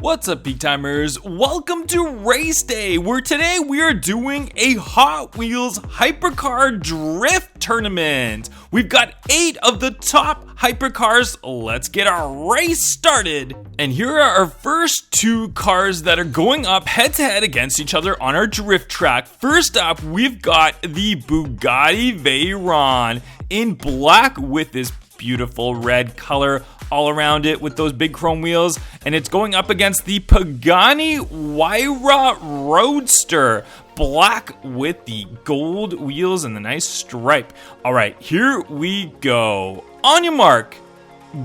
What's up, Peak Timers? Welcome to Race Day, where today we are doing a Hot Wheels Hypercar Drift Tournament. We've got 8 of the top hypercars. Let's get our race started. And here are our first 2 cars that are going up head-to-head against each other on our drift track. First up, we've got the Bugatti Veyron in black with this beautiful red color all around it with those big chrome wheels, and it's going up against the Pagani Huayra Roadster, black with the gold wheels and the nice stripe. All right, here we go. On your mark,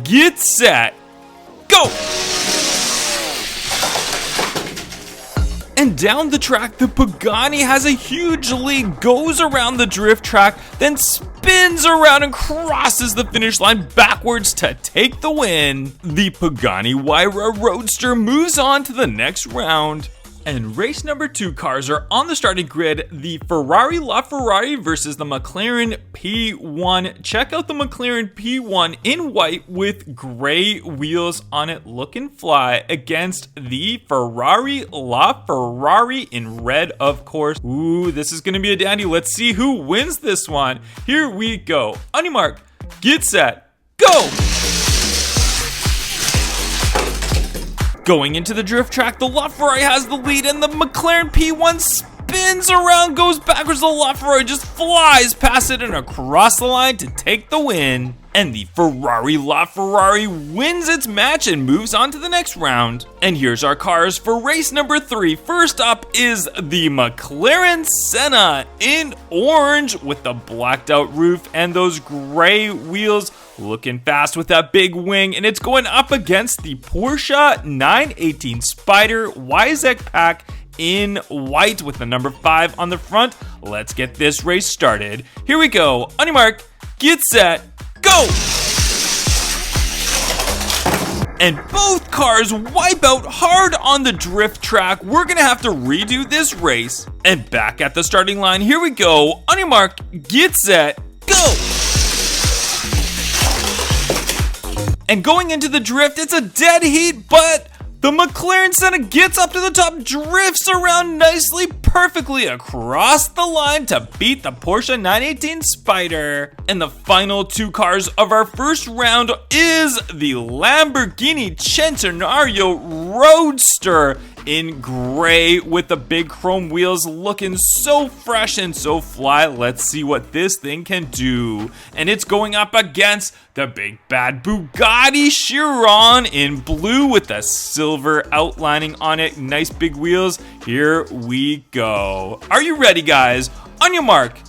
get set, go! And down the track, the Pagani has a huge lead, goes around the drift track, then spins around and crosses the finish line backwards to take the win. The Pagani Huayra Roadster moves on to the next round. And race number 2 cars are on the starting grid, the Ferrari LaFerrari versus the McLaren P1. Check out the McLaren P1 in white with gray wheels on it, looking fly, against the Ferrari LaFerrari in red, of course. Ooh, this is gonna be a dandy. Let's see who wins this one. Here we go. On your mark, get set, go! Going into the drift track, the LaFerrari has the lead, and the McLaren P1 spins around, goes backwards. The LaFerrari just flies past it and across the line to take the win. And the Ferrari LaFerrari wins its match and moves on to the next round. And here's our cars for race number 3. First up is the McLaren Senna in orange with the blacked out roof and those gray wheels, looking fast with that big wing, and it's going up against the Porsche 918 Spider Weissach pack in white with the number 5 on the front. Let's get this race started. Here we go. On your mark, get set, go! And both cars wipe out hard on the drift track. We're gonna have to redo this race. And back at the starting line, here we go. On your mark, get set, go! And going into the drift, it's a dead heat, but the McLaren Senna gets up to the top, drifts around nicely, perfectly across the line to beat the Porsche 918 Spider. And the final 2 cars of our first round is the Lamborghini Centenario Roadster in gray with the big chrome wheels, looking so fresh and so fly. Let's see what this thing can do. And it's going up against the big bad Bugatti Chiron in blue with the silver outlining on it. Nice big wheels. Here we go. Are you ready, guys? On your mark,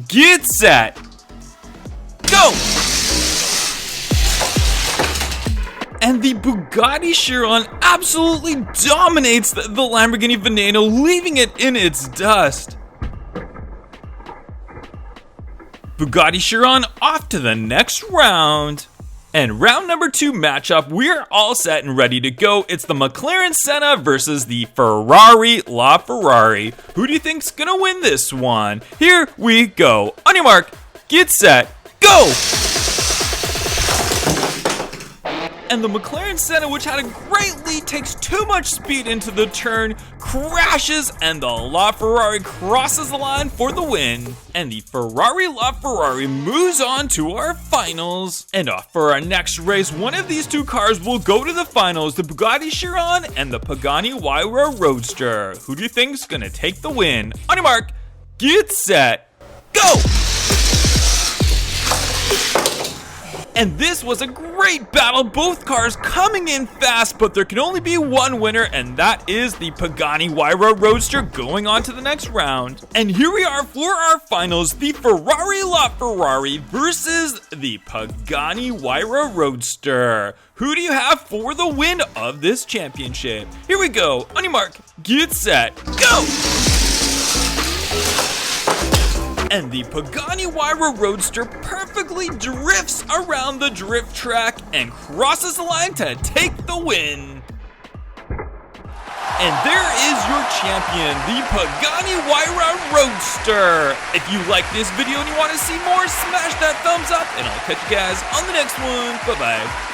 get set, go! And the Bugatti Chiron absolutely dominates the Lamborghini Veneno, leaving it in its dust. Bugatti Chiron off to the next round. And round number 2 matchup, we're all set and ready to go. It's the McLaren Senna versus the Ferrari LaFerrari. Who do you think's gonna win this one? Here we go. On your mark, get set, go! And the McLaren Senna, which had a great lead, takes too much speed into the turn, crashes, and the LaFerrari crosses the line for the win. And the Ferrari LaFerrari moves on to our finals. And off for our next race, one of these 2 cars will go to the finals, the Bugatti Chiron and the Pagani Huayra Roadster. Who do you think's gonna take the win? On your mark, get set, go! And this was a great battle, both cars coming in fast, but there can only be one winner, and that is the Pagani Huayra Roadster going on to the next round. And here we are for our finals, the Ferrari LaFerrari versus the Pagani Huayra Roadster. Who do you have for the win of this championship? Here we go. On your mark, get set, go! And the Pagani Huayra Roadster perfectly drifts around the drift track and crosses the line to take the win. And there is your champion, the Pagani Huayra Roadster. If you like this video and you want to see more, smash that thumbs up, and I'll catch you guys on the next one. Bye-bye.